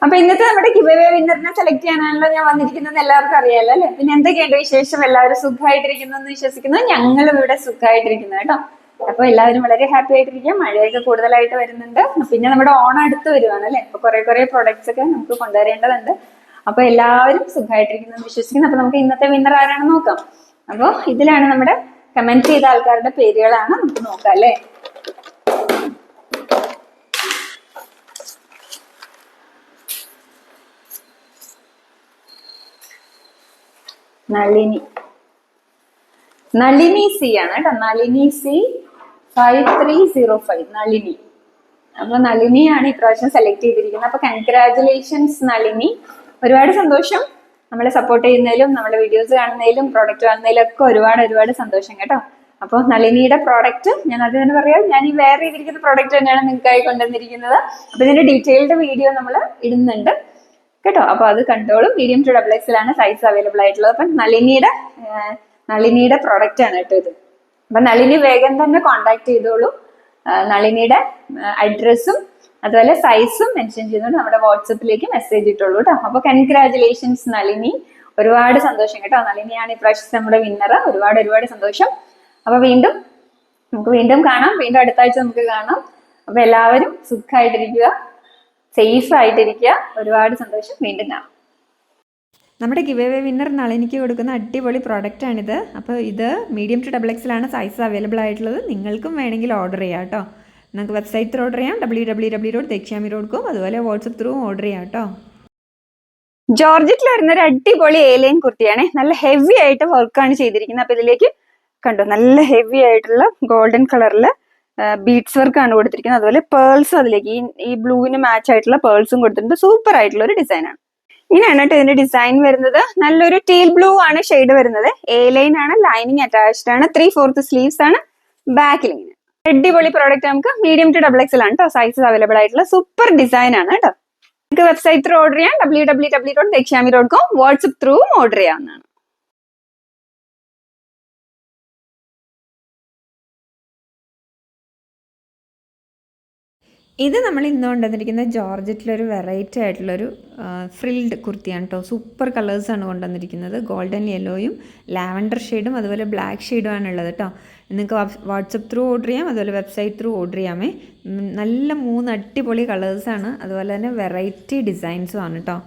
അപ്പൊ ഇന്നത്തെ നമ്മുടെ ഗിവ് അവേ വിന്നറിനെ സെലക്ട് ചെയ്യാനാണല്ലോ ഞാൻ വന്നിരിക്കുന്നത്, എല്ലാവർക്കും അറിയാലോ അല്ലെ. പിന്നെ എന്തൊക്കെയുണ്ട് വിശേഷം? എല്ലാവരും സുഖമായിട്ടിരിക്കുന്നു എന്ന് വിശ്വസിക്കുന്നു. ഞങ്ങളും ഇവിടെ സുഖമായിട്ടിരിക്കുന്നു കേട്ടോ. അപ്പൊ എല്ലാവരും വളരെ ഹാപ്പി ആയിട്ടിരിക്കുക. മഴയൊക്കെ കൂടുതലായിട്ട് വരുന്നുണ്ട്. പിന്നെ നമ്മുടെ ഓണം അടുത്ത് വരുവാണ് അല്ലെ. അപ്പൊ കുറെ പ്രൊഡക്ട്സ് ഒക്കെ നമുക്ക് കൊണ്ടുവരേണ്ടതുണ്ട്. അപ്പൊ എല്ലാവരും സുഖമായിട്ടിരിക്കുന്നു എന്ന് വിശ്വസിക്കുന്നു. അപ്പൊ നമുക്ക് ഇന്നത്തെ വിന്നർ ആരാണെന്ന് നോക്കാം. അപ്പൊ ഇതിലാണ് നമ്മുടെ കമന്റ് ചെയ്ത ആൾക്കാരുടെ പേരുകളാണ്, നമുക്ക് നോക്കാം അല്ലെ. നളിനി സി ആണ് കേട്ടോ. നളിനി സി 5305 നളിനി. അപ്പൊ നളിനിയാണ് ഇപ്രാവശ്യം സെലക്ട് ചെയ്തിരിക്കുന്നത്. അപ്പൊ കൺഗ്രാറ്റുലേഷൻസ് നളിനി. ഒരുപാട് സന്തോഷം നമ്മളെ സപ്പോർട്ട് ചെയ്യുന്നതിലും നമ്മുടെ വീഡിയോസ് കാണുന്നതിലും പ്രോഡക്റ്റ് കാണുന്നതിലും ഒക്കെ ഒരുപാട് സന്തോഷം കേട്ടോ. അപ്പൊ നളിനിയുടെ പ്രോഡക്റ്റ് ഞാൻ അത് തന്നെ പറയാം, ഞാൻ ഈ വെയർ ചെയ്തിരിക്കുന്ന പ്രോഡക്റ്റ് തന്നെയാണ് നിങ്ങൾക്കായി കൊണ്ടുവന്നിരിക്കുന്നത്. അപ്പൊ ഇതിന്റെ ഡീറ്റെയിൽഡ് വീഡിയോ നമ്മൾ ഇടുന്നുണ്ട് കേട്ടോ. അപ്പൊ അത് കണ്ടോളും. Medium to XXL size available ആയിട്ടുള്ളത്. അപ്പൊ നളിനിയുടെ പ്രോഡക്റ്റ് ആണ് കേട്ടോ ഇത്. അപ്പൊ നളിനി വേഗം തന്നെ കോണ്ടാക്ട് ചെയ്തോളൂ. നളിനിയുടെ അഡ്രസ്സും അതുപോലെ സൈസും മെൻഷൻ ചെയ്തുകൊണ്ട് നമ്മുടെ വാട്സപ്പിലേക്ക് മെസ്സേജ് ഇട്ടോളൂ കേട്ടോ. അപ്പൊ കൺഗ്രാറ്റുലേഷൻസ് നളിനി. ഒരുപാട് സന്തോഷം കേട്ടോ. നളിനിയാണ് ഇപ്രാവശ്യം നമ്മുടെ വിന്നർ. ഒരുപാട് സന്തോഷം. അപ്പൊ നമുക്ക് വീണ്ടും കാണാം. വീണ്ടും അടുത്ത ആഴ്ച നമുക്ക് കാണാം. അപ്പൊ എല്ലാവരും സുഖമായിട്ടിരിക്കുക, സേഫ് ആയിട്ടിരിക്കുക. ഒരുപാട് സന്തോഷം. വീണ്ടും കാണാം. നമ്മുടെ ഗിവ് അവേ വിന്നർ നളിനിക്ക് കൊടുക്കുന്ന അടിപൊളി പ്രോഡക്റ്റ് ആണിത്. അപ്പോൾ ഇത് medium to XXL size available ആയിട്ടുള്ളത്. നിങ്ങൾക്കും വേണമെങ്കിൽ ഓർഡർ ചെയ്യാം കേട്ടോ. നിങ്ങൾക്ക് വെബ്സൈറ്റ് ത്രൂ ഓർഡർ ചെയ്യാം, www.dekshami.com. അതുപോലെ വാട്സപ്പ് ത്രൂ ഓർഡർ ചെയ്യാം കേട്ടോ. ജോർജറ്റിൽ വരുന്ന ഒരു അടിപൊളി ഏലൈൻ കുർത്തിയാണ്. നല്ല ഹെവി ആയിട്ട് വർക്കാണ് ചെയ്തിരിക്കുന്നത്. അപ്പൊ ഇതിലേക്ക് കണ്ടോ, നല്ല ഹെവി ആയിട്ടുള്ള ഗോൾഡൻ കളറില് ബീഡ്സ് വർക്കാണ് കൊടുത്തിരിക്കുന്നത്. അതുപോലെ പേൾസും അതിലേക്ക് ഈ ബ്ലൂവിന് മാച്ച് ആയിട്ടുള്ള പേൾസും കൊടുത്തിട്ടുണ്ട്. സൂപ്പർ ആയിട്ടുള്ള ഒരു ഡിസൈനാണ്. ഇങ്ങനെയാണ് കേട്ടോ ഇതിന്റെ ഡിസൈൻ വരുന്നത്. നല്ലൊരു ടീൽ ബ്ലൂ ആണ് ഷെയ്ഡ് വരുന്നത്. എ ലൈൻ ആണ്, ലൈനിങ് അറ്റാച്ച്ഡ് ആണ്, 3/4 സ്ലീവ്സ് ആണ്. ബാക്കിൽ ഇങ്ങനെ അടിപൊളി പ്രോഡക്റ്റ്. നമുക്ക് മീഡിയം ടു XXL ആണ് കേട്ടോ സൈസസ് അവൈലബിൾ ആയിട്ടുള്ള. സൂപ്പർ ഡിസൈൻ ആണ് കേട്ടോ. നിങ്ങൾക്ക് വെബ്സൈറ്റ് ത്രൂ ഓർഡർ ചെയ്യാം, www.dekshami.com. വാട്സപ്പ് ത്രൂ ഓർഡർ ചെയ്യാവുന്നതാണ്. ഇത് നമ്മൾ ഇന്ന് കൊണ്ടുവന്നിരിക്കുന്ന ജോർജറ്റിലൊരു വെറൈറ്റി ആയിട്ടുള്ളൊരു ഫ്രിൽഡ് കുർത്തിയാണ് കേട്ടോ. സൂപ്പർ കളേഴ്സാണ് കൊണ്ടുവന്നിരിക്കുന്നത്. ഗോൾഡൻ യെല്ലോയും ലാവൻഡർ ഷെയ്ഡും അതുപോലെ ബ്ലാക്ക് ഷെയ്ഡും ആണ് ഉള്ളത് കേട്ടോ. നിങ്ങൾക്ക് വാട്സപ്പ് ത്രൂ ഓർഡർ ചെയ്യാം, അതുപോലെ വെബ്സൈറ്റ് ത്രൂ ഓർഡർ ചെയ്യാമേ. നല്ല 3 അടിപൊളി കളേഴ്സാണ്. അതുപോലെ തന്നെ വെറൈറ്റി ഡിസൈൻസും ആണ് കേട്ടോ.